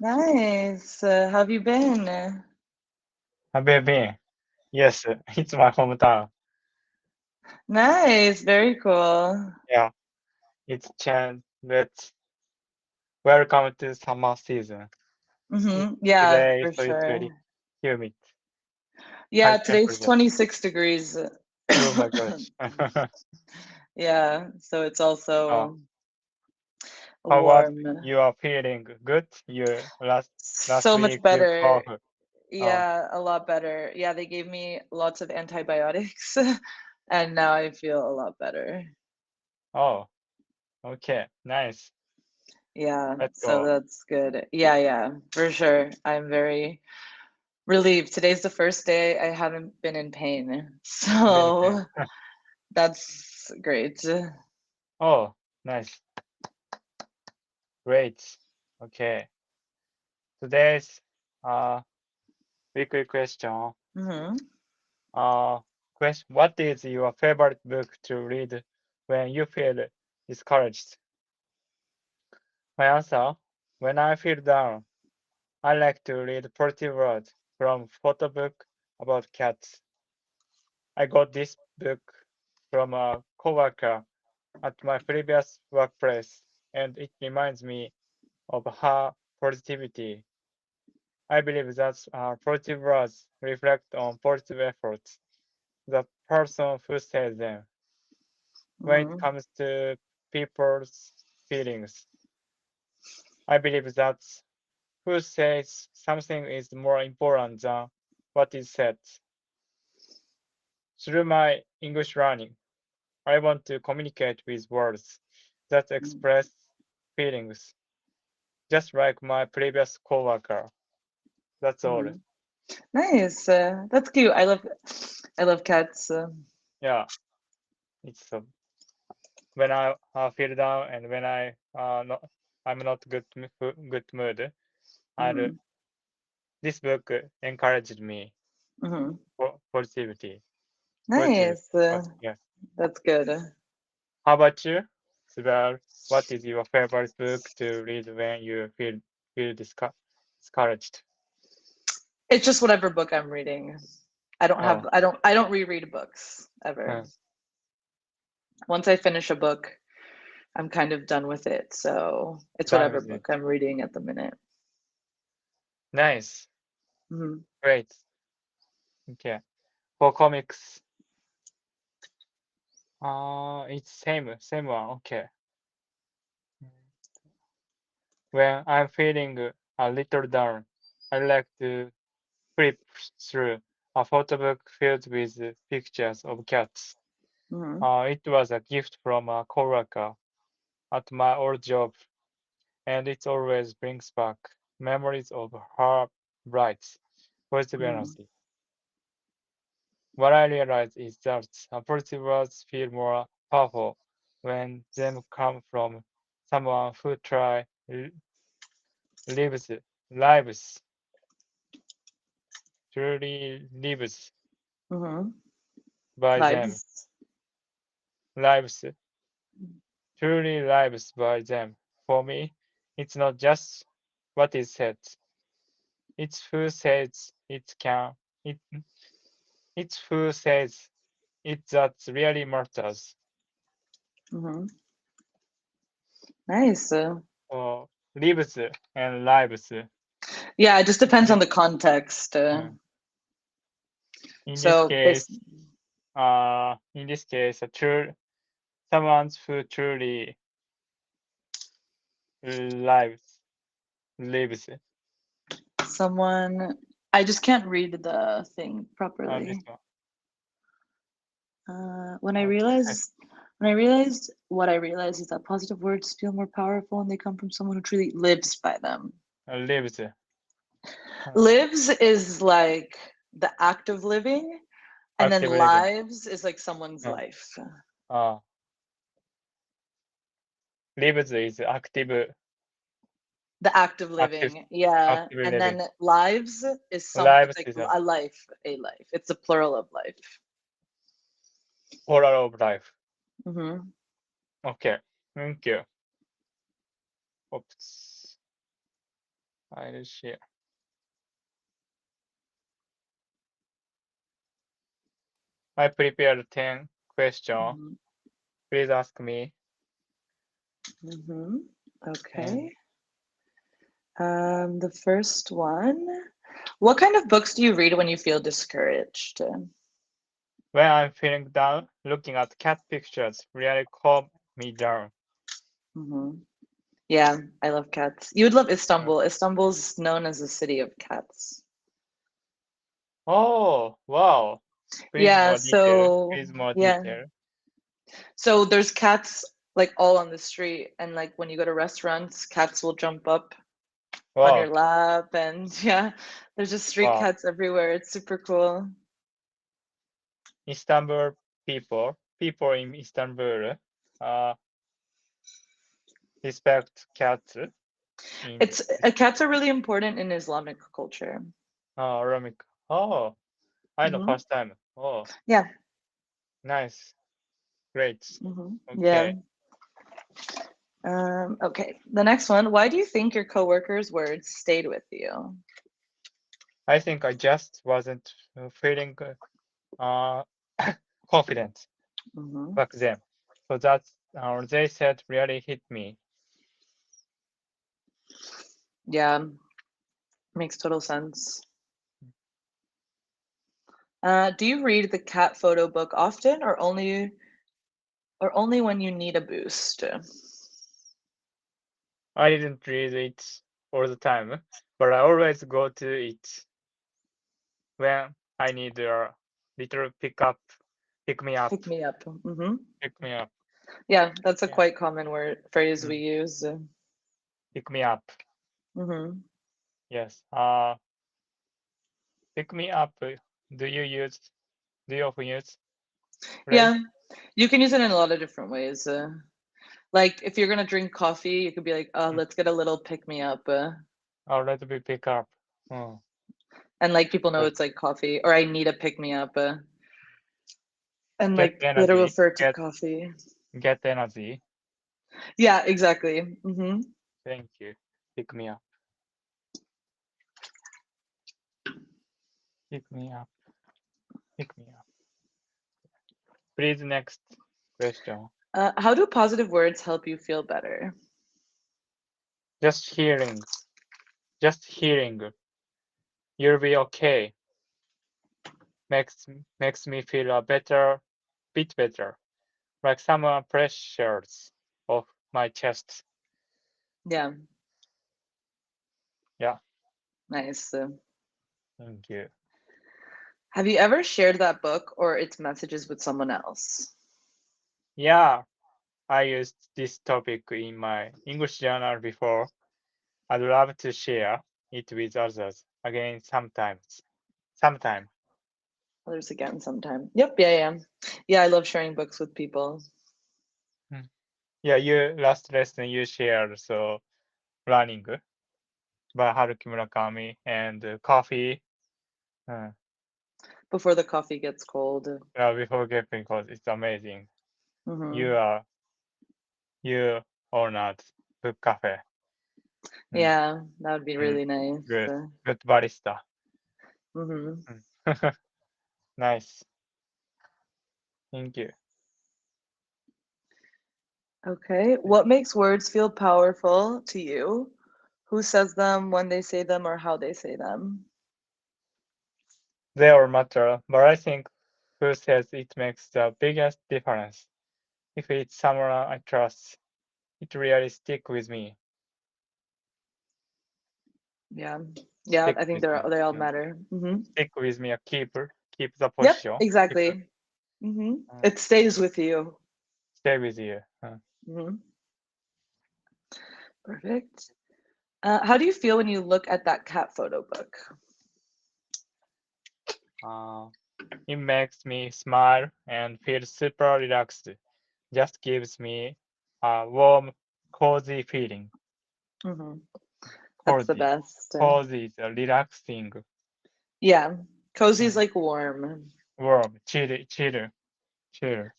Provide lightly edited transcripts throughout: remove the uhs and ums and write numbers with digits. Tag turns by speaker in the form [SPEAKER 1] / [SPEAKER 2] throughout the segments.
[SPEAKER 1] Nice. How have you been?
[SPEAKER 2] Have you been? Yes, it's my hometown.
[SPEAKER 1] Nice. Very cool.
[SPEAKER 2] Yeah, it's changed. Let's welcome to summer season.
[SPEAKER 1] Yeah,
[SPEAKER 2] Today,
[SPEAKER 1] for
[SPEAKER 2] so it's very
[SPEAKER 1] sure.
[SPEAKER 2] humid, high
[SPEAKER 1] Yeah, today's
[SPEAKER 2] temperature.
[SPEAKER 1] 26 degrees.
[SPEAKER 2] Oh my gosh.
[SPEAKER 1] Yeah, so it's
[SPEAKER 2] Oh,
[SPEAKER 1] also
[SPEAKER 2] how about
[SPEAKER 1] warm.
[SPEAKER 2] you are feeling good? You last
[SPEAKER 1] So much
[SPEAKER 2] week you
[SPEAKER 1] better.
[SPEAKER 2] cough. Oh,
[SPEAKER 1] Yeah, a lot better. Yeah, they gave me lots of antibiotics and now I feel a lot better.
[SPEAKER 2] oh, okay, nice.
[SPEAKER 1] Yeah,
[SPEAKER 2] Let's
[SPEAKER 1] so
[SPEAKER 2] go.
[SPEAKER 1] that's good. Yeah, for sure. I'm very relieved. Today's the first day I haven't been in pain.
[SPEAKER 2] Benefit.
[SPEAKER 1] So that's great.
[SPEAKER 2] Oh, nice, great. Okay, today's uh weekly question.
[SPEAKER 1] hmm
[SPEAKER 2] Uh, question: what is your favorite book to read when you feel discouraged? My answer: when I feel down, I like to read Pretty World from photo book about cats. I got this book from a coworker at my previous workplace, and it reminds me of her positivity. I believe that positive words reflect on positive efforts, the person who says them. When it
[SPEAKER 1] hmm
[SPEAKER 2] comes to people's feelings, I believe that who says something is more important than what is said. Through my English learning, I want to communicate with words that express feelings, just like my previous coworker. That's all.
[SPEAKER 1] hmm Nice. That's cute. I love cats.
[SPEAKER 2] Yeah, it's when I feel down and when I'm not good mood. And
[SPEAKER 1] hmm
[SPEAKER 2] this book encouraged me
[SPEAKER 1] hmm
[SPEAKER 2] for positivity. Positive.
[SPEAKER 1] Nice.
[SPEAKER 2] Yeah.
[SPEAKER 1] That's good.
[SPEAKER 2] How about you, Sibel? What is your favorite book to read when you feel discouraged?
[SPEAKER 1] It's just whatever book I'm reading.
[SPEAKER 2] Oh,
[SPEAKER 1] I don't reread books ever.
[SPEAKER 2] uh,
[SPEAKER 1] Once I finish a book, I'm kind of done with it. So it's
[SPEAKER 2] done
[SPEAKER 1] whatever
[SPEAKER 2] with it.
[SPEAKER 1] book I'm reading at the minute.
[SPEAKER 2] Nice,
[SPEAKER 1] hmm
[SPEAKER 2] great. Okay. For comics, it's same one. Okay. When I'm feeling a little down, I like to flip through a photo book filled with pictures of cats.
[SPEAKER 1] hmm
[SPEAKER 2] It was a gift from a coworker at my old job, and it always brings back memories of her bright, positive
[SPEAKER 1] hmm
[SPEAKER 2] energy. What I realized is that positive words feel more powerful when them come from someone who lives lives truly lives
[SPEAKER 1] hmm
[SPEAKER 2] by them
[SPEAKER 1] Vibes.
[SPEAKER 2] lives truly lives by them. For me, it's not just what is said; it's who says it can. It's who says it that really matters.
[SPEAKER 1] hmm Nice.
[SPEAKER 2] Or lives and lives.
[SPEAKER 1] Yeah, it just depends on the context.
[SPEAKER 2] Uh, in this
[SPEAKER 1] So this.
[SPEAKER 2] case, in this case, a true someone who truly lives lives.
[SPEAKER 1] Someone, I just can't read the thing
[SPEAKER 2] This
[SPEAKER 1] properly.
[SPEAKER 2] one.
[SPEAKER 1] When I
[SPEAKER 2] Okay.
[SPEAKER 1] realized, when I realized what I realized is that positive words feel more powerful when they come from someone who truly lives by them.
[SPEAKER 2] Lives.
[SPEAKER 1] Lives is like the act of living, and then
[SPEAKER 2] Active living.
[SPEAKER 1] lives is like someone's
[SPEAKER 2] Uh,
[SPEAKER 1] life.
[SPEAKER 2] uh, lives is
[SPEAKER 1] The act of
[SPEAKER 2] active,
[SPEAKER 1] living, yeah.
[SPEAKER 2] active
[SPEAKER 1] And
[SPEAKER 2] living.
[SPEAKER 1] then lives is it's
[SPEAKER 2] Lives
[SPEAKER 1] like
[SPEAKER 2] is
[SPEAKER 1] a life, a life. It's the plural of life.
[SPEAKER 2] plural of life.
[SPEAKER 1] hmm
[SPEAKER 2] Okay. Thank you. Oops. I'll share. I prepared 10 questions.
[SPEAKER 1] Mhm.
[SPEAKER 2] Please ask me.
[SPEAKER 1] Mhm.
[SPEAKER 2] And
[SPEAKER 1] Okay. The first one. What kind of books do you read when you feel discouraged?
[SPEAKER 2] when I'm feeling down, looking at cat pictures really calm me down.
[SPEAKER 1] Mhm. Yeah, I love cats. You would love
[SPEAKER 2] Uh,
[SPEAKER 1] Istanbul. Istanbul's known as a city of cats.
[SPEAKER 2] Oh, wow. Please
[SPEAKER 1] Yeah,
[SPEAKER 2] more detail.
[SPEAKER 1] so
[SPEAKER 2] Please more
[SPEAKER 1] yeah.
[SPEAKER 2] detail.
[SPEAKER 1] So there's cats like all on the street, and like when you go to restaurants, cats will jump up on your
[SPEAKER 2] Wow,
[SPEAKER 1] lap, and yeah, there's just street
[SPEAKER 2] wow.
[SPEAKER 1] cats everywhere. It's super cool.
[SPEAKER 2] Istanbul people in Istanbul, uh, respect cats in
[SPEAKER 1] Cats are really important in Islamic culture.
[SPEAKER 2] Aramaic. Oh, I know
[SPEAKER 1] Hmm.
[SPEAKER 2] first time. Oh,
[SPEAKER 1] Yeah.
[SPEAKER 2] nice, great.
[SPEAKER 1] Yeah.
[SPEAKER 2] Okay,
[SPEAKER 1] Okay. The next one. Why do you think your coworkers' words stayed with you?
[SPEAKER 2] I think I just wasn't feeling uh confident
[SPEAKER 1] Hmm.
[SPEAKER 2] back then. So that's they said really hit me.
[SPEAKER 1] Yeah, makes total sense. Do you read the cat photo book often, or only when you need a boost?
[SPEAKER 2] I didn't read it all the time, but I always go to it when I need a little pick me up,
[SPEAKER 1] Pick me up.
[SPEAKER 2] pick me up.
[SPEAKER 1] Yeah, that's a
[SPEAKER 2] Yeah,
[SPEAKER 1] quite common word phrase we
[SPEAKER 2] mm,
[SPEAKER 1] use.
[SPEAKER 2] pick me up.
[SPEAKER 1] Hmm.
[SPEAKER 2] Yes. Pick me up. Do you use? Do you often use phrase?
[SPEAKER 1] Yeah, you can use it in a lot of different ways. Like if you're gonna drink coffee, you could be like,
[SPEAKER 2] Mm.
[SPEAKER 1] let's get a little pick me up,"
[SPEAKER 2] Or let me pick up. Oh,
[SPEAKER 1] and like people know
[SPEAKER 2] good.
[SPEAKER 1] it's like coffee, or I need a pick me up, and
[SPEAKER 2] Get
[SPEAKER 1] like it'll
[SPEAKER 2] energy.
[SPEAKER 1] refer to coffee.
[SPEAKER 2] Get energy.
[SPEAKER 1] Yeah, exactly.
[SPEAKER 2] Thank you. Pick me up. Pick me up. Pick me up. Please next question.
[SPEAKER 1] How do positive words help you feel better?
[SPEAKER 2] Just hearing. Just hearing. You'll be okay. Makes me feel a bit better. Like someone pressures off my chest.
[SPEAKER 1] Yeah,
[SPEAKER 2] Yeah.
[SPEAKER 1] nice.
[SPEAKER 2] Thank you.
[SPEAKER 1] Have you ever shared that book or its messages with someone else?
[SPEAKER 2] Yeah. I used this topic in my English journal before. I'd love to share it with others again sometimes. Sometime.
[SPEAKER 1] Others again sometime. Yep, yeah. Yeah, I love sharing books with people.
[SPEAKER 2] Mm. Yeah, you last lesson you shared so running by Haruki Murakami and coffee. Uh,
[SPEAKER 1] Before the coffee gets cold.
[SPEAKER 2] before getting cold, it's amazing.
[SPEAKER 1] Hmm.
[SPEAKER 2] You are you owned book cafe. Mm,
[SPEAKER 1] Yeah, that would be
[SPEAKER 2] mm,
[SPEAKER 1] really nice.
[SPEAKER 2] good, good barista.
[SPEAKER 1] Hmm.
[SPEAKER 2] Mm. Nice. Thank you.
[SPEAKER 1] Okay, what makes words feel powerful to you? Who says them, when they say them, or how they say them?
[SPEAKER 2] They all matter, but I think who says it makes the biggest difference. If it's someone I trust, it really stick with me.
[SPEAKER 1] Yeah, yeah,
[SPEAKER 2] Stick
[SPEAKER 1] I think
[SPEAKER 2] with me.
[SPEAKER 1] they all
[SPEAKER 2] Mm.
[SPEAKER 1] matter.
[SPEAKER 2] Stick with me. Keep the
[SPEAKER 1] Yep,
[SPEAKER 2] position.
[SPEAKER 1] exactly.
[SPEAKER 2] Uh,
[SPEAKER 1] It stays with you.
[SPEAKER 2] stay with you.
[SPEAKER 1] Hmm. Perfect. How do you feel when you look at that cat photo book?
[SPEAKER 2] Uh, it makes me smile and feel super relaxed. Just gives me a warm, cozy feeling.
[SPEAKER 1] Hmm. That's the
[SPEAKER 2] Cozy.
[SPEAKER 1] best.
[SPEAKER 2] Cozy is a relaxing,
[SPEAKER 1] Yeah, cozy is
[SPEAKER 2] mm,
[SPEAKER 1] like warm.
[SPEAKER 2] warm, chill.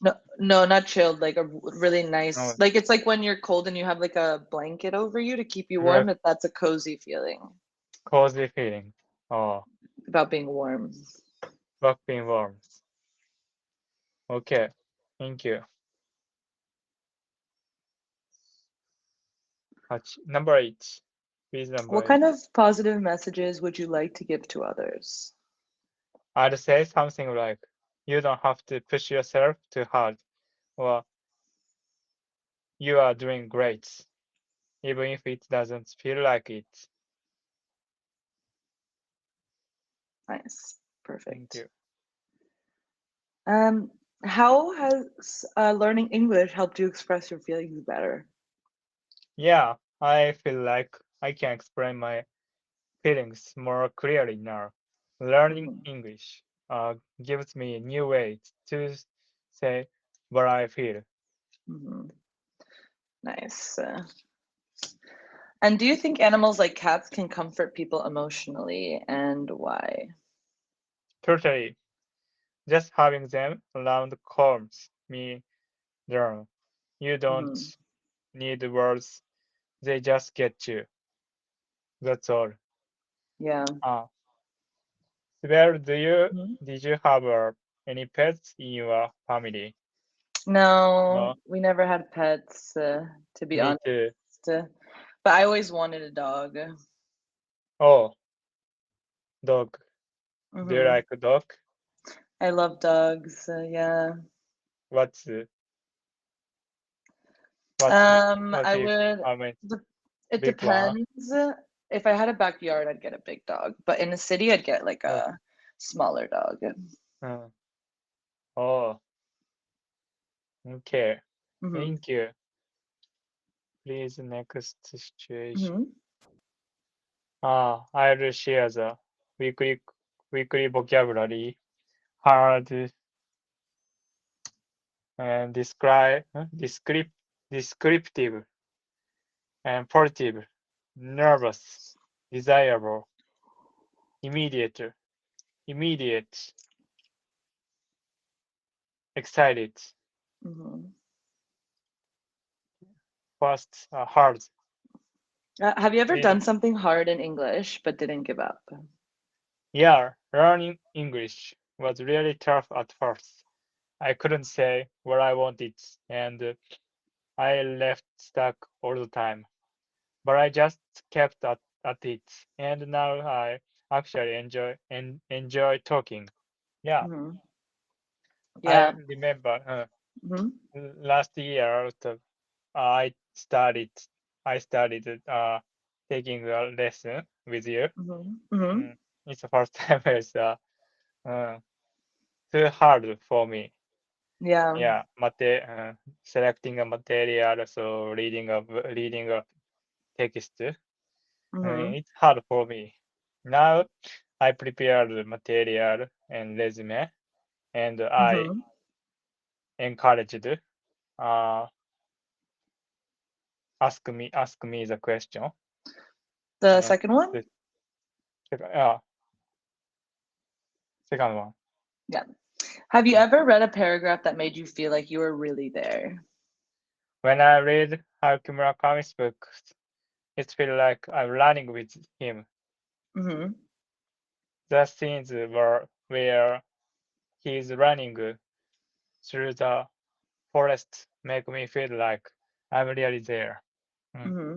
[SPEAKER 1] No, no, not chilled. Like a really nice.
[SPEAKER 2] No,
[SPEAKER 1] Like it's like when you're cold and you have like a blanket over you to keep you warm.
[SPEAKER 2] ref,
[SPEAKER 1] That's a cozy feeling.
[SPEAKER 2] Cozy feeling. Oh,
[SPEAKER 1] About being warm.
[SPEAKER 2] about being warm. Okay, thank you. Number 8. Please, number
[SPEAKER 1] What
[SPEAKER 2] 8.
[SPEAKER 1] kind of positive messages would you like to give to others?
[SPEAKER 2] I'd say something like, you don't have to push yourself too hard, or you are doing great, even if it doesn't feel like it.
[SPEAKER 1] Nice.
[SPEAKER 2] Thank
[SPEAKER 1] Perfect.
[SPEAKER 2] you.
[SPEAKER 1] How has learning English helped you express your feelings better?
[SPEAKER 2] Yeah, I feel like I can explain my feelings more clearly now. Learning
[SPEAKER 1] Mhm,
[SPEAKER 2] English gives me a new way to say what I feel.
[SPEAKER 1] mhm. Nice. And do you think animals like cats can comfort people emotionally, and why?
[SPEAKER 2] Totally. Just having them around calms me down. You don't
[SPEAKER 1] Mhm.
[SPEAKER 2] need words, they just get you. That's all.
[SPEAKER 1] Yeah.
[SPEAKER 2] Ah, Sibel,
[SPEAKER 1] Mhm.
[SPEAKER 2] did you have any pets in your family?
[SPEAKER 1] No,
[SPEAKER 2] No,
[SPEAKER 1] we never had pets, to be
[SPEAKER 2] me
[SPEAKER 1] honest.
[SPEAKER 2] too.
[SPEAKER 1] But I always wanted a dog.
[SPEAKER 2] Oh, dog. Do you
[SPEAKER 1] Hmm.
[SPEAKER 2] like a dog?
[SPEAKER 1] I love dogs. Yeah.
[SPEAKER 2] What's what's what
[SPEAKER 1] I
[SPEAKER 2] if
[SPEAKER 1] would.
[SPEAKER 2] I mean
[SPEAKER 1] de- It
[SPEAKER 2] big one?
[SPEAKER 1] depends. If I had a backyard, I'd get a big dog. But in the city, I'd get like
[SPEAKER 2] Uh,
[SPEAKER 1] a smaller dog.
[SPEAKER 2] uh, oh, okay.
[SPEAKER 1] Hmm.
[SPEAKER 2] Thank you. Please next situation.
[SPEAKER 1] Hmm.
[SPEAKER 2] I'll share the weekly weekly vocabulary, hard and descriptive and positive, nervous, desirable, immediate, immediate, excited,
[SPEAKER 1] Hmm.
[SPEAKER 2] fast, hard.
[SPEAKER 1] Have you ever
[SPEAKER 2] Please.
[SPEAKER 1] done something hard in English but didn't give up?
[SPEAKER 2] Yeah, learning English was really tough at first. I couldn't say what I wanted, and I left stuck all the time. But I just kept at it, and now I actually enjoy talking. Yeah,
[SPEAKER 1] Hmm.
[SPEAKER 2] I
[SPEAKER 1] Yeah.
[SPEAKER 2] remember
[SPEAKER 1] Hmm.
[SPEAKER 2] last year I started I started taking a lesson with you.
[SPEAKER 1] Hmm. Hmm.
[SPEAKER 2] Mm, it's the first time it's uh, too hard for me.
[SPEAKER 1] Yeah.
[SPEAKER 2] Yeah, selecting a material, so reading a text.
[SPEAKER 1] Hmm.
[SPEAKER 2] It's hard for me. Now I prepare the material and resume, and I
[SPEAKER 1] Hmm.
[SPEAKER 2] encouraged uh, ask me the question.
[SPEAKER 1] The
[SPEAKER 2] And
[SPEAKER 1] second one?
[SPEAKER 2] the second one.
[SPEAKER 1] Yeah. Have you ever read a paragraph that made you feel like you were really there?
[SPEAKER 2] When I read Haruki Murakami's books, it feels like I'm running with him.
[SPEAKER 1] Hmm.
[SPEAKER 2] The scenes where he's running through the forest make me feel like I'm really there. Mm,
[SPEAKER 1] Hmm.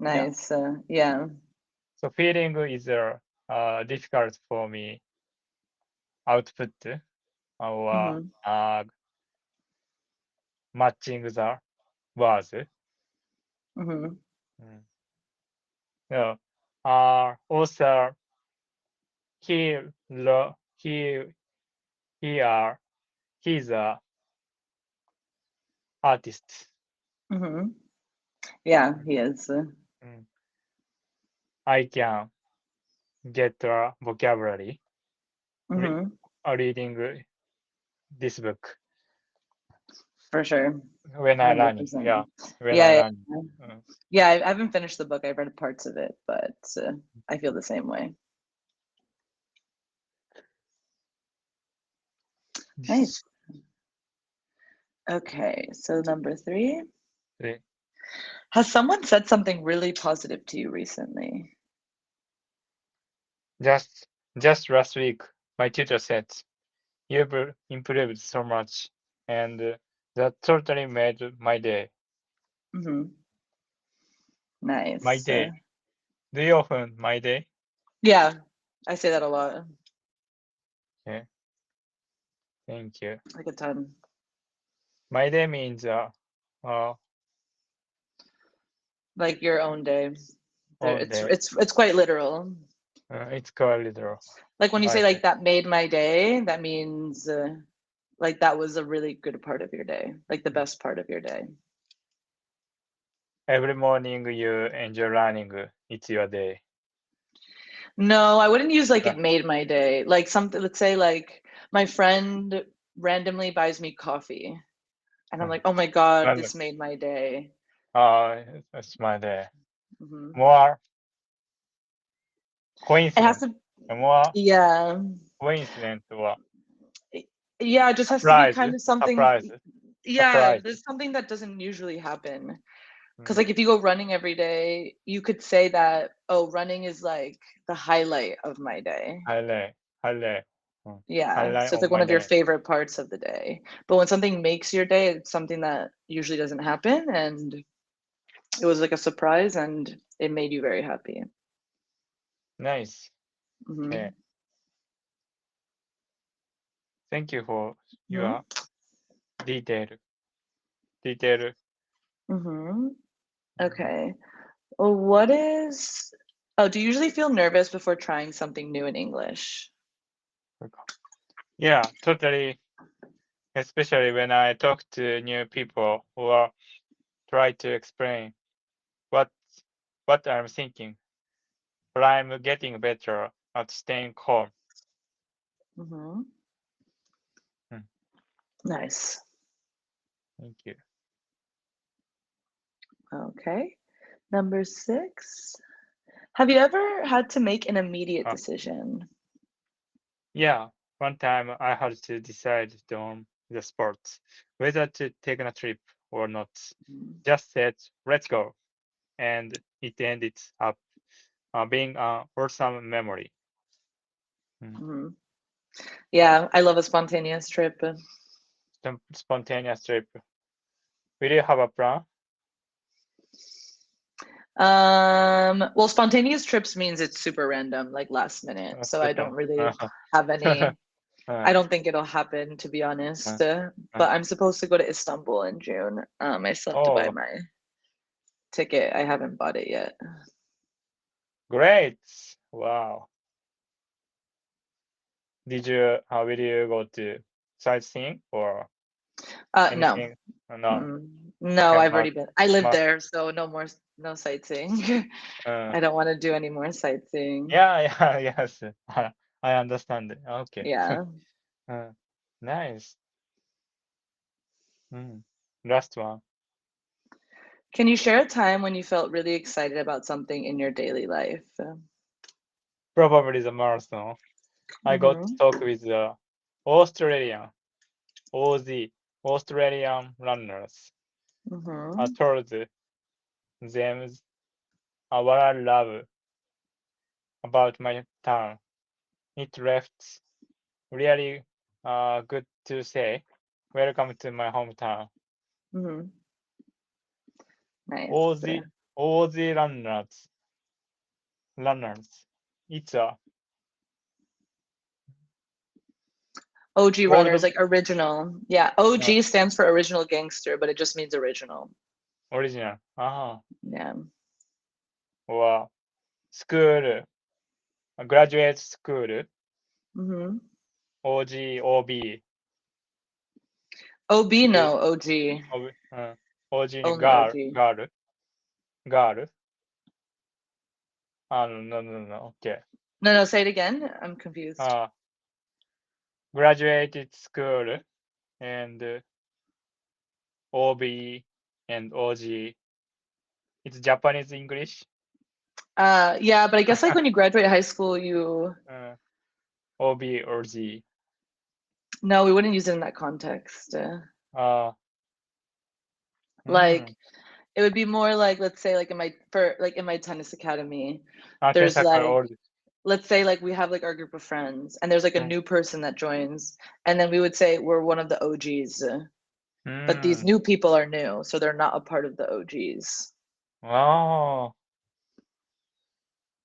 [SPEAKER 2] yeah.
[SPEAKER 1] Nice. Yeah.
[SPEAKER 2] So feeling is difficult for me output or
[SPEAKER 1] Hmm.
[SPEAKER 2] matching the words.
[SPEAKER 1] Hmm.
[SPEAKER 2] Mm. So, also he lo- he are he's a artist.
[SPEAKER 1] Hmm. Yeah, he is.
[SPEAKER 2] Mm. I can get a vocabulary re-
[SPEAKER 1] Hmm.
[SPEAKER 2] reading this book
[SPEAKER 1] For sure.
[SPEAKER 2] when I learning.
[SPEAKER 1] 100%.
[SPEAKER 2] Yeah, when I
[SPEAKER 1] Yeah,
[SPEAKER 2] learning.
[SPEAKER 1] yeah.
[SPEAKER 2] Mm.
[SPEAKER 1] Yeah, I haven't finished the book. I've read parts of it, but I feel the same way. Nice. Okay, so number 3.
[SPEAKER 2] Eh,
[SPEAKER 1] Has someone said something really positive to you recently?
[SPEAKER 2] Just last week, my tutor said, "You've improved so much," and that totally made my day.
[SPEAKER 1] Mm-hmm.
[SPEAKER 2] My
[SPEAKER 1] Nice.
[SPEAKER 2] day. Do you often my day?
[SPEAKER 1] Yeah, I say that a lot,
[SPEAKER 2] Yeah. Thank you.
[SPEAKER 1] like a ton.
[SPEAKER 2] My day means
[SPEAKER 1] Like your own day.
[SPEAKER 2] own day.
[SPEAKER 1] It's quite literal.
[SPEAKER 2] It's quite literal.
[SPEAKER 1] Like when you say
[SPEAKER 2] I
[SPEAKER 1] like
[SPEAKER 2] see.
[SPEAKER 1] that made my day, that means like that was a really good part of your day, like the best part of your day.
[SPEAKER 2] Every morning you enjoy running. It's your day.
[SPEAKER 1] No, I wouldn't use like
[SPEAKER 2] Uh,
[SPEAKER 1] it made my day. Like something, let's say like my friend randomly buys me coffee and I'm
[SPEAKER 2] uh,
[SPEAKER 1] like, oh my God,
[SPEAKER 2] and
[SPEAKER 1] this made my day.
[SPEAKER 2] it's my day.
[SPEAKER 1] Hmm.
[SPEAKER 2] More
[SPEAKER 1] It has
[SPEAKER 2] coincident.
[SPEAKER 1] to,
[SPEAKER 2] More
[SPEAKER 1] yeah.
[SPEAKER 2] coincident or
[SPEAKER 1] Yeah, it just has to be
[SPEAKER 2] surprise.
[SPEAKER 1] kind of something,
[SPEAKER 2] Surprise.
[SPEAKER 1] yeah,
[SPEAKER 2] Surprise.
[SPEAKER 1] there's something that doesn't usually happen. Because
[SPEAKER 2] Mm.
[SPEAKER 1] like if you go running every day, you could say that, oh, running is like the highlight of my day.
[SPEAKER 2] Highlight. Highlight.
[SPEAKER 1] Yeah.
[SPEAKER 2] Highlight
[SPEAKER 1] So it's
[SPEAKER 2] on
[SPEAKER 1] like one
[SPEAKER 2] my
[SPEAKER 1] of your
[SPEAKER 2] day.
[SPEAKER 1] favorite parts of the day. But when something makes your day, it's something that usually doesn't happen. And it was like a surprise and it made you very happy.
[SPEAKER 2] Nice. Okay.
[SPEAKER 1] Hmm.
[SPEAKER 2] Thank you for
[SPEAKER 1] Hmm.
[SPEAKER 2] your detail. Detail.
[SPEAKER 1] Hmm. Okay. Well, what is, oh, do you usually feel nervous before trying something new in English?
[SPEAKER 2] Yeah, totally. Especially when I talk to new people or try to explain what what I'm thinking. But I'm getting better at staying calm.
[SPEAKER 1] Hmm.
[SPEAKER 2] Hmm,
[SPEAKER 1] Nice.
[SPEAKER 2] Thank you.
[SPEAKER 1] Okay. Number 6. Have you ever had to make an immediate
[SPEAKER 2] Uh,
[SPEAKER 1] decision?
[SPEAKER 2] yeah, one time I had to decide on the sport whether to take a trip or not. Just said, "Let's go," and it ended up being an awesome memory. Hmm.
[SPEAKER 1] Mm-hmm. Yeah, I love a spontaneous trip.
[SPEAKER 2] Spontaneous trip. Will you have a plan?
[SPEAKER 1] Well, spontaneous trips means it's super random, like last minute. So I don't
[SPEAKER 2] Super.
[SPEAKER 1] really have any,
[SPEAKER 2] Uh,
[SPEAKER 1] I don't think it'll happen, to be honest.
[SPEAKER 2] uh, uh.
[SPEAKER 1] But I'm supposed to go to Istanbul in June. I still have to buy
[SPEAKER 2] Oh,
[SPEAKER 1] my ticket. I haven't bought it yet.
[SPEAKER 2] great. Wow. Will you go to sightseeing or
[SPEAKER 1] No.
[SPEAKER 2] anything? No,
[SPEAKER 1] Mm-mm. No,
[SPEAKER 2] can
[SPEAKER 1] I've
[SPEAKER 2] must,
[SPEAKER 1] already been. I live
[SPEAKER 2] must.
[SPEAKER 1] there, so no more, no sightseeing.
[SPEAKER 2] Uh,
[SPEAKER 1] I don't want to do any more sightseeing.
[SPEAKER 2] yeah, yeah, yes. I understand. Okay.
[SPEAKER 1] Yeah.
[SPEAKER 2] Uh, nice. Mm. Last one.
[SPEAKER 1] Can you share a time when you felt really excited about something in your daily life?
[SPEAKER 2] Probably the marathon. I got to
[SPEAKER 1] Mm-hmm.
[SPEAKER 2] talk with the Australian, OZ, Australian runners. I
[SPEAKER 1] Mm-hmm.
[SPEAKER 2] told them what I love about my town. It left really good to say. Welcome to my hometown.
[SPEAKER 1] Mm-hmm. Nice.
[SPEAKER 2] All the runners. It's a
[SPEAKER 1] OG runners,
[SPEAKER 2] old
[SPEAKER 1] like original. Yeah,
[SPEAKER 2] uh,
[SPEAKER 1] OG stands for original gangster, but it just means original.
[SPEAKER 2] original.
[SPEAKER 1] Yeah.
[SPEAKER 2] Or school, graduate school,
[SPEAKER 1] Mm-hmm.
[SPEAKER 2] OG, OB,
[SPEAKER 1] OB,
[SPEAKER 2] you,
[SPEAKER 1] no, OG.
[SPEAKER 2] OG
[SPEAKER 1] Only OG.
[SPEAKER 2] girl. No, no, no. Okay.
[SPEAKER 1] No, no, say it again. I'm confused.
[SPEAKER 2] Uh, graduated school and OB and OG. It's Japanese English.
[SPEAKER 1] Yeah, but I guess like when you graduate high school, you
[SPEAKER 2] uh, OB or G.
[SPEAKER 1] no, we wouldn't use it in that context.
[SPEAKER 2] Uh,
[SPEAKER 1] Like
[SPEAKER 2] mm,
[SPEAKER 1] it would be more like, let's say like in my tennis academy, there's
[SPEAKER 2] Tensaka
[SPEAKER 1] like
[SPEAKER 2] old.
[SPEAKER 1] let's say like we have like our group of friends and there's like a
[SPEAKER 2] Mm.
[SPEAKER 1] new person that joins, and then we would say we're one of the OGs, but these new people are new, so they're not a part of the OGs.
[SPEAKER 2] Oh,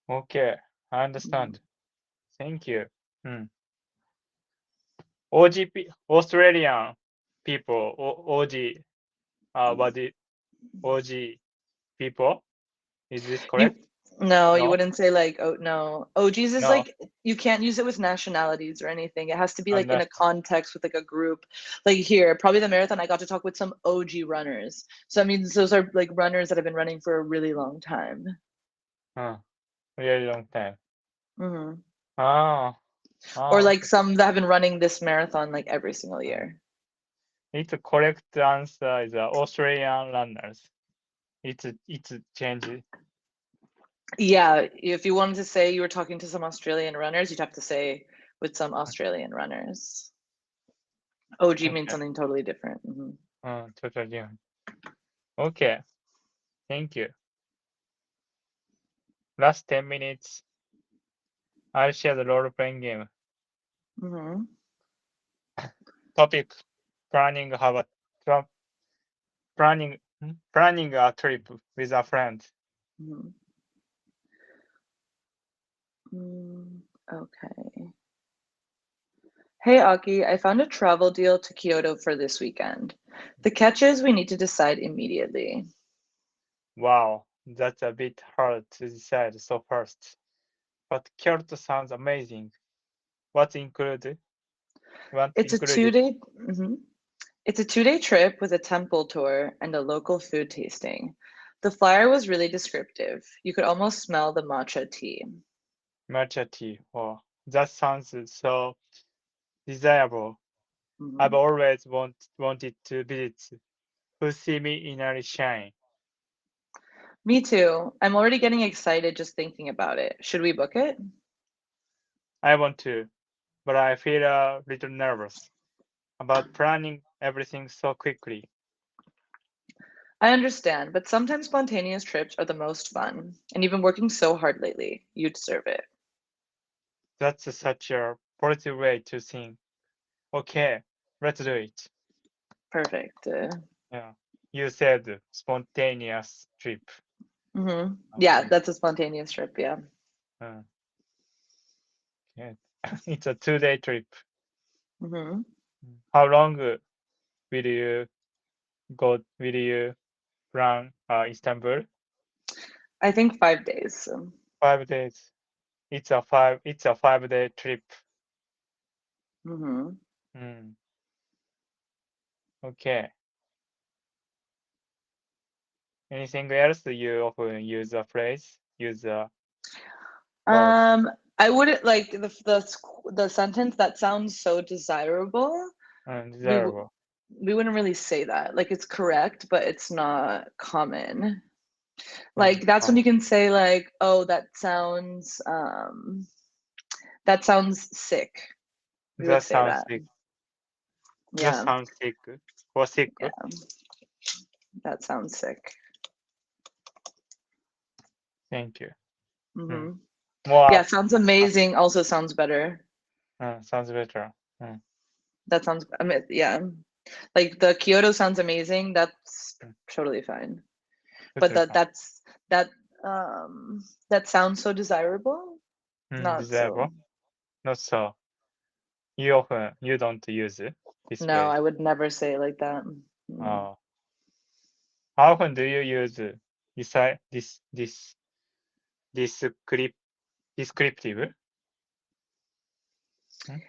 [SPEAKER 2] okay. I understand. Thank you. Australian people, OG, what the OG people? Is this
[SPEAKER 1] You
[SPEAKER 2] correct?
[SPEAKER 1] no, you
[SPEAKER 2] No,
[SPEAKER 1] wouldn't say like, oh no. OGs is
[SPEAKER 2] no,
[SPEAKER 1] like you can't use it with nationalities or anything. It has to be like in a
[SPEAKER 2] understand.
[SPEAKER 1] context with like a group. Like here, probably the marathon, I got to talk with some OG runners. So I mean those are like runners that have been running for a really long time.
[SPEAKER 2] Really long time.
[SPEAKER 1] Hmm.
[SPEAKER 2] Ah,
[SPEAKER 1] Or like
[SPEAKER 2] okay.
[SPEAKER 1] some that have been running this marathon like every single year.
[SPEAKER 2] It's correct answer is Australian runners. It's changed.
[SPEAKER 1] Yeah, if you wanted to say you were talking to some Australian runners, you'd have to say with some Australian runners. OG means
[SPEAKER 2] Okay.
[SPEAKER 1] something totally different.
[SPEAKER 2] Totally different. Okay. Thank you. Last 10 minutes. I'll share the role playing game.
[SPEAKER 1] Hmm.
[SPEAKER 2] Topic: planning planning a trip with a friend.
[SPEAKER 1] Hmm. Okay. Hey Aki, I found a travel deal to Kyoto for this weekend. The catch is we need to decide immediately.
[SPEAKER 2] Wow, that's a bit hard to decide so fast. But Kyoto sounds amazing. What's included? What's
[SPEAKER 1] It's a
[SPEAKER 2] included?
[SPEAKER 1] two-day mhm. It's a 2-day trip with a temple tour and a local food tasting. The flyer was really descriptive. You could almost smell the matcha tea.
[SPEAKER 2] Matcha tea. Oh, that sounds so desirable. I've
[SPEAKER 1] Mhm.
[SPEAKER 2] always wanted to visit Fushimi Inari Shrine.
[SPEAKER 1] Me too. I'm already getting excited just thinking about it. Should we book it?
[SPEAKER 2] I want to, but I feel a little nervous about planning everything so quickly.
[SPEAKER 1] I understand, but sometimes spontaneous trips are the most fun. And you've been working so hard lately. You deserve it.
[SPEAKER 2] That's such a positive way to think. Okay, let's do it.
[SPEAKER 1] Perfect.
[SPEAKER 2] Yeah. You said spontaneous trip.
[SPEAKER 1] Yeah,
[SPEAKER 2] Okay.
[SPEAKER 1] that's a spontaneous trip. Yeah.
[SPEAKER 2] Uh, yeah. It's a 2-day trip.
[SPEAKER 1] hmm
[SPEAKER 2] How long will you will you plan Istanbul?
[SPEAKER 1] I think 5 days.
[SPEAKER 2] 5 days. It's a 5-day trip.
[SPEAKER 1] Hmm.
[SPEAKER 2] Mm, okay. Anything else you often use a phrase? Use a word.
[SPEAKER 1] I wouldn't like the sentence that sounds so desirable. We w-
[SPEAKER 2] Desirable.
[SPEAKER 1] we wouldn't really say that. Like it's correct, but it's not common. Like that's when
[SPEAKER 2] Oh,
[SPEAKER 1] you can say like, oh, that sounds sick. We would
[SPEAKER 2] that
[SPEAKER 1] say
[SPEAKER 2] sounds
[SPEAKER 1] that.
[SPEAKER 2] sick. That
[SPEAKER 1] Yeah,
[SPEAKER 2] sounds sick. Or sick.
[SPEAKER 1] yeah, that sounds sick.
[SPEAKER 2] Thank you. Mm.
[SPEAKER 1] Hmm.
[SPEAKER 2] More
[SPEAKER 1] Yeah, sounds amazing. Also sounds better.
[SPEAKER 2] sounds better.
[SPEAKER 1] That sounds. I mean, yeah, like the Kyoto sounds amazing. That's
[SPEAKER 2] Mm,
[SPEAKER 1] totally fine. But
[SPEAKER 2] totally fine.
[SPEAKER 1] that that sounds so desirable. Not so.
[SPEAKER 2] Desirable. Not so. You don't use this
[SPEAKER 1] No,
[SPEAKER 2] phrase.
[SPEAKER 1] I would never say it like that. Mm.
[SPEAKER 2] Uh, how often do you use this descriptive? Mm,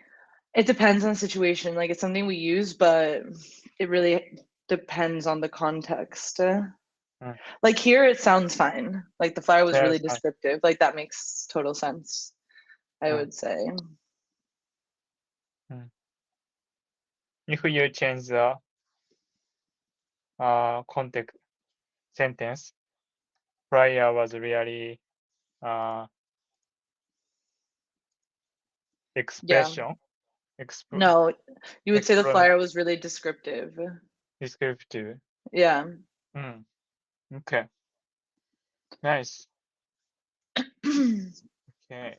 [SPEAKER 1] It depends on the situation. Like it's something we use, but it really depends on the context.
[SPEAKER 2] mm.
[SPEAKER 1] Like here, it sounds fine. Like the flyer was really
[SPEAKER 2] Yes.
[SPEAKER 1] descriptive. Like that makes total sense, I
[SPEAKER 2] Uh,
[SPEAKER 1] would say.
[SPEAKER 2] mm. If you change the context sentence, prior was really uh,
[SPEAKER 1] Yeah.
[SPEAKER 2] expression,
[SPEAKER 1] No, you would say the
[SPEAKER 2] explanation,
[SPEAKER 1] flyer was really descriptive.
[SPEAKER 2] descriptive.
[SPEAKER 1] Yeah.
[SPEAKER 2] Mm, okay, nice. Okay.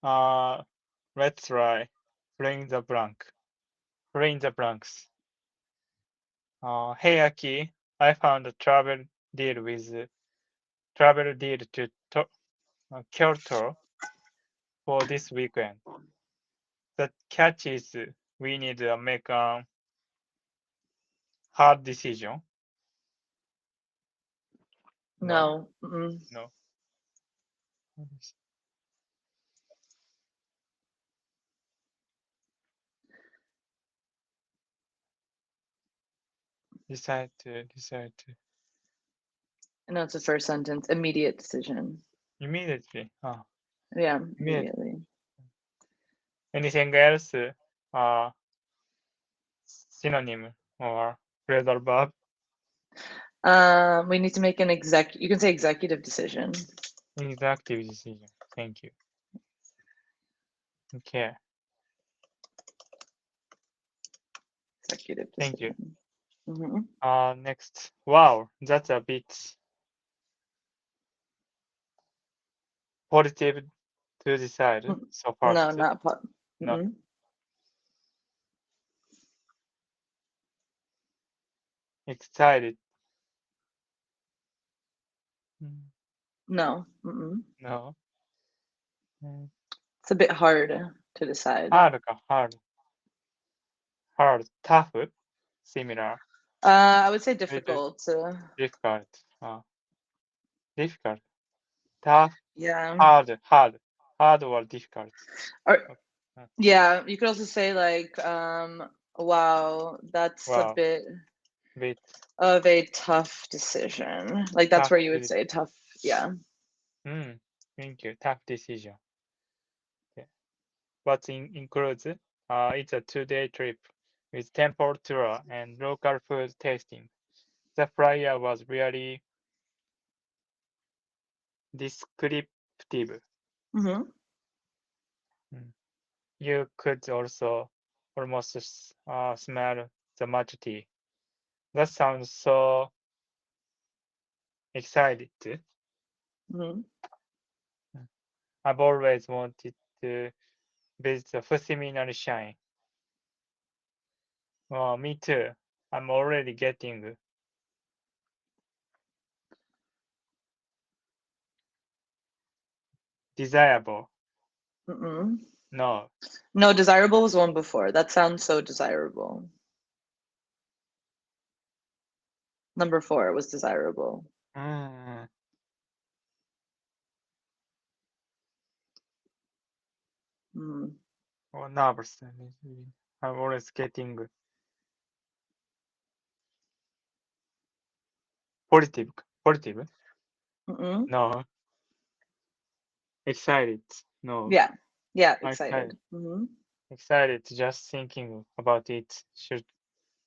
[SPEAKER 2] Let's try fill in the blank. Fill in the blanks. Hey Aki, I found a travel deal to Kyoto for this weekend. The catch is we need to make a hard decision.
[SPEAKER 1] No. Mm-mm.
[SPEAKER 2] No. Decide to
[SPEAKER 1] No, it's the first sentence. Immediate decision.
[SPEAKER 2] immediately.
[SPEAKER 1] Yeah,
[SPEAKER 2] Immediate.
[SPEAKER 1] immediately.
[SPEAKER 2] Anything else? Synonym or phrasal verb?
[SPEAKER 1] We need to make an you can say executive decision.
[SPEAKER 2] Executive decision. Thank you. Okay.
[SPEAKER 1] Executive
[SPEAKER 2] Thank you.
[SPEAKER 1] decision. Mm-hmm.
[SPEAKER 2] Next. Wow, that's a bit positive to decide so far.
[SPEAKER 1] No, not
[SPEAKER 2] No.
[SPEAKER 1] Mm-mm.
[SPEAKER 2] Excited.
[SPEAKER 1] No. Mm-mm.
[SPEAKER 2] No.
[SPEAKER 1] It's a bit hard to decide.
[SPEAKER 2] Hard. Tough. Similar.
[SPEAKER 1] I would say difficult.
[SPEAKER 2] Difficult. Difficult. Tough.
[SPEAKER 1] Yeah.
[SPEAKER 2] Hard or difficult.
[SPEAKER 1] Or yeah, you could also say like, wow, that's a bit of a tough decision. Like that's where you would say tough. Yeah.
[SPEAKER 2] Thank you. Tough decision. Okay. What includes? It's a 2-day trip with temple tour and local food tasting. The flyer was really descriptive.
[SPEAKER 1] Mm-hmm.
[SPEAKER 2] You could also almost smell the matcha tea. That sounds so excited.
[SPEAKER 1] Mm-hmm.
[SPEAKER 2] I've always wanted to visit the Fushimi Shrine. Me too. I'm already getting desirable.
[SPEAKER 1] Mm-mm.
[SPEAKER 2] No.
[SPEAKER 1] No, desirable was one before. That sounds so desirable. Number 4 was desirable.
[SPEAKER 2] Oh, nervous. I'm always getting positive.
[SPEAKER 1] Mm-mm.
[SPEAKER 2] No. Excited. No.
[SPEAKER 1] Yeah. Excited. Mm-hmm.
[SPEAKER 2] Excited just thinking about it. Should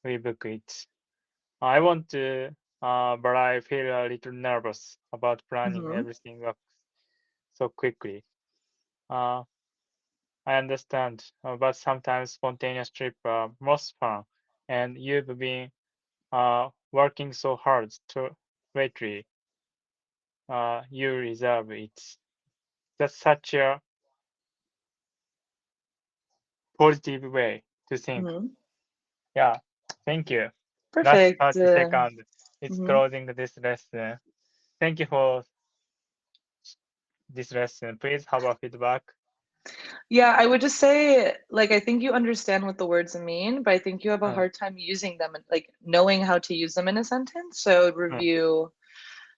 [SPEAKER 2] we book it? I want to, but I feel a little nervous about planning everything up so quickly. I understand, but sometimes spontaneous trips are most fun, and you've been working so hard to lately. You deserve it. That's such a positive way to think. Yeah, thank you.
[SPEAKER 1] Perfect.
[SPEAKER 2] Last 30 seconds. It's
[SPEAKER 1] Mm-hmm.
[SPEAKER 2] closing this lesson. Thank you for this lesson. Please have a feedback.
[SPEAKER 1] Yeah, I would just say, like, I think you understand what the words mean, but I think you have a hard time using them and like knowing how to use them in a sentence. So review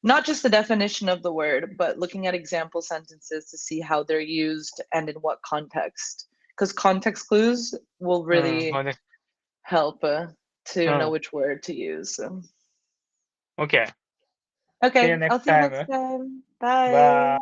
[SPEAKER 1] not just the definition of the word, but looking at example sentences to see how they're used and in what context. Because context clues will really help to know which word to use.
[SPEAKER 2] Okay.
[SPEAKER 1] Okay,
[SPEAKER 2] See you next
[SPEAKER 1] I'll see you
[SPEAKER 2] time.
[SPEAKER 1] next time. Bye.
[SPEAKER 2] Bye.